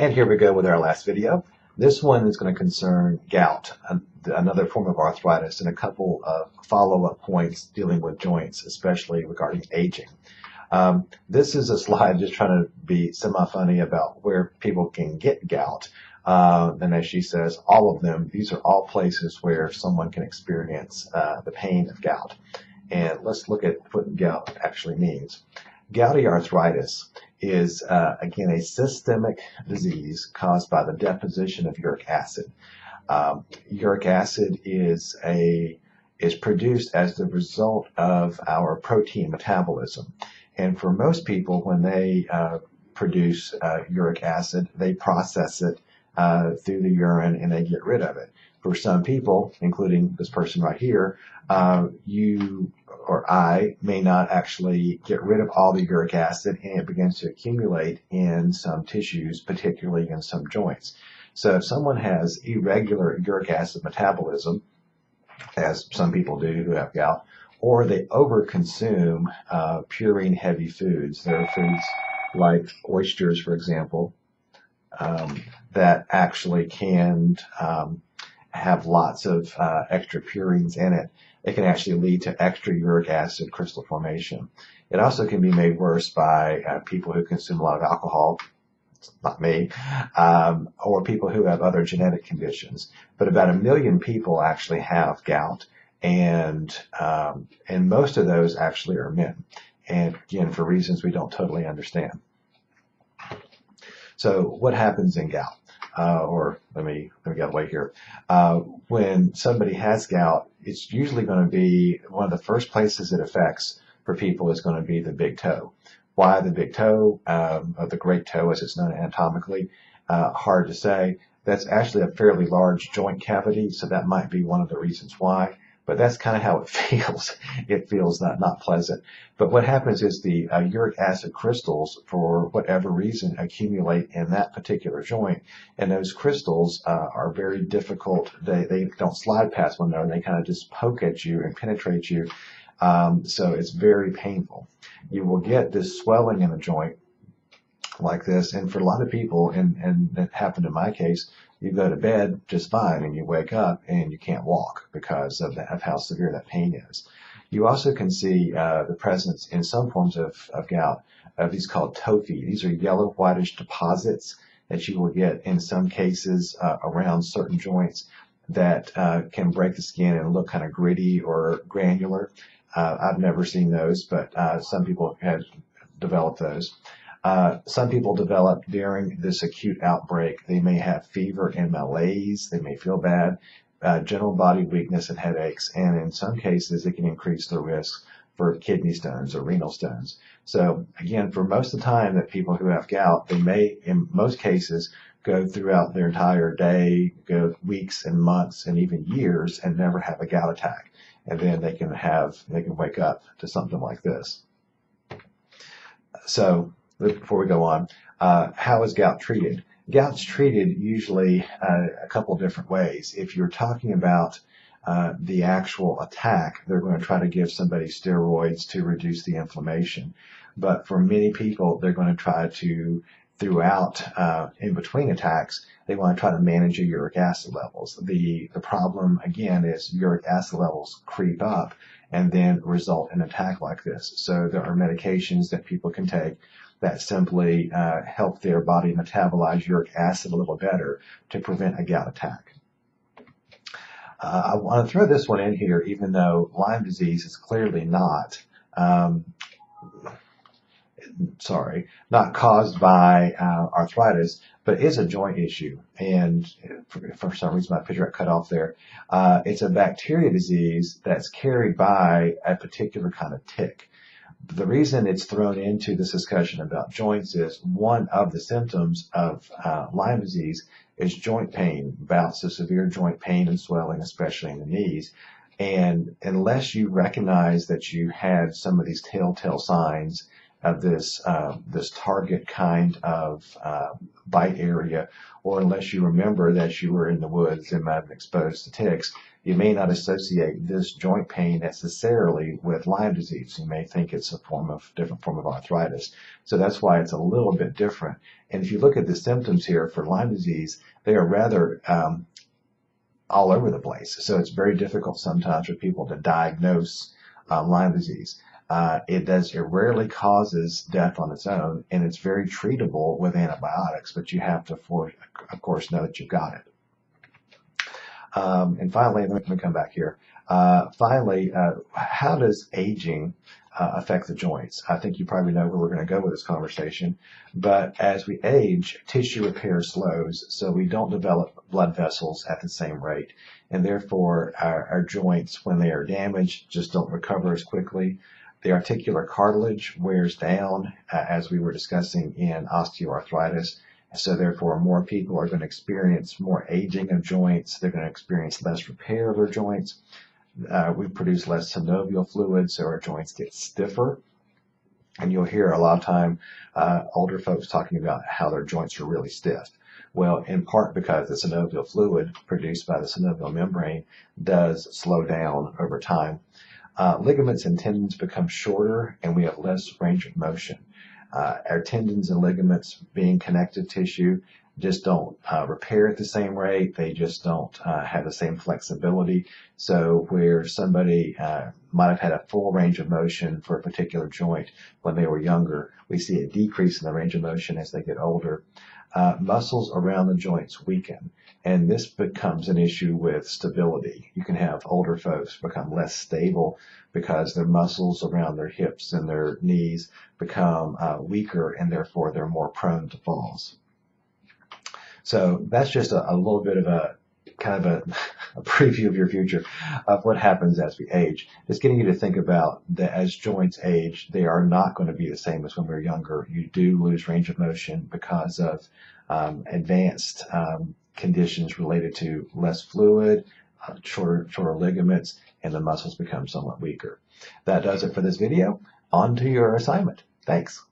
And here we go with our last video. This one is going to concern gout, another form of arthritis, and a couple of follow-up points dealing with joints, especially regarding aging. This is a slide just trying to be semi-funny about where people can get gout. And as she says, all of them, these are all places where someone can experience the pain of gout. And let's look at what gout actually means. Gouty arthritis is, again, a systemic disease caused by the deposition of uric acid. Uric acid is produced as the result of our protein metabolism. And for most people, when they produce uric acid, they process it through the urine and they get rid of it. For some people, including this person right here, you or I may not actually get rid of all the uric acid, and it begins to accumulate in some tissues, particularly in some joints. So if someone has irregular uric acid metabolism, as some people do who have gout, or they overconsume purine-heavy foods, there are foods like oysters, for example, that actually can have lots of extra purines in it. It can actually lead to extra uric acid crystal formation. It also can be made worse by people who consume a lot of alcohol, not me, or people who have other genetic conditions. But about 1 million people actually have gout, and most of those actually are men. And again, for reasons we don't totally understand. So what happens in gout? Let me get away here. When somebody has gout, it's usually going to be one of the first places it affects for people is going to be the big toe. Why the big toe, or the great toe as it's known anatomically? Hard to say. That's actually a fairly large joint cavity, so that might be one of the reasons why. But that's kind of how it feels. It feels not pleasant. But what happens is the uric acid crystals, for whatever reason, accumulate in that particular joint, and those crystals are very difficult. They don't slide past one another. They kind of just poke at you and penetrate you. So it's very painful. You will get this swelling in the joint like this, and for a lot of people, and it happened in my case, you go to bed just fine and you wake up and you can't walk because of how severe that pain is. You also can see the presence in some forms of gout of these called tophi. These are yellow whitish deposits that you will get in some cases around certain joints that can break the skin and look kind of gritty or granular. I've never seen those, but some people have developed those. Some people develop during this acute outbreak. They may have fever and malaise. They may feel bad, general body weakness and headaches, and in some cases it can increase the risk for kidney stones or renal stones. So again, for most of the time that people who have gout, they may, in most cases, go throughout their entire day, go weeks and months and even years and never have a gout attack. And then they can wake up to something like this. So before we go on, how is gout treated? Gout's treated usually a couple different ways. If you're talking about the actual attack, they're going to try to give somebody steroids to reduce the inflammation. But for many people, they're going to try to, throughout, in between attacks, they want to try to manage your uric acid levels. The problem, again, is uric acid levels creep up and then result in an attack like this. So there are medications that people can take that simply help their body metabolize uric acid a little better to prevent a gout attack. I want to throw this one in here, even though Lyme disease is clearly not caused by arthritis, but is a joint issue. And for some reason my picture got cut off there. It's a bacteria disease that's carried by a particular kind of tick. The reason it's thrown into this discussion about joints is one of the symptoms of Lyme disease is joint pain, bouts of severe joint pain and swelling, especially in the knees. And unless you recognize that you had some of these telltale signs this target kind of bite area, or unless you remember that you were in the woods and might have been exposed to ticks, you may not associate this joint pain necessarily with Lyme disease. You may think it's a different form of arthritis. So that's why it's a little bit different. And if you look at the symptoms here for Lyme disease, they are rather all over the place. So it's very difficult sometimes for people to diagnose Lyme disease. It rarely causes death on its own, and it's very treatable with antibiotics, but you have to, of course, know that you've got it. And finally, let me come back here. Finally, how does aging affect the joints? I think you probably know where we're going to go with this conversation, but as we age, tissue repair slows, so we don't develop blood vessels at the same rate, and therefore our joints, when they are damaged, just don't recover as quickly. The articular cartilage wears down, as we were discussing in osteoarthritis. So therefore, more people are going to experience more aging of joints. They're going to experience less repair of their joints. We produce less synovial fluid, so our joints get stiffer. And you'll hear a lot of time older folks talking about how their joints are really stiff. Well, in part because the synovial fluid produced by the synovial membrane does slow down over time. Ligaments and tendons become shorter, and we have less range of motion. Our tendons and ligaments, being connective tissue, just don't repair at the same rate. They just don't have the same flexibility. So where somebody might have had a full range of motion for a particular joint when they were younger, we see a decrease in the range of motion as they get older. Muscles around the joints weaken, and this becomes an issue with stability. You can have older folks become less stable because their muscles around their hips and their knees become weaker, and therefore they're more prone to falls. So that's just a little bit of a kind of a preview of your future of what happens as we age. Just getting you to think about that as joints age, they are not going to be the same as when we were younger. You do lose range of motion because of advanced conditions related to less fluid, shorter ligaments, and the muscles become somewhat weaker. That does it for this video. On to your assignment. Thanks.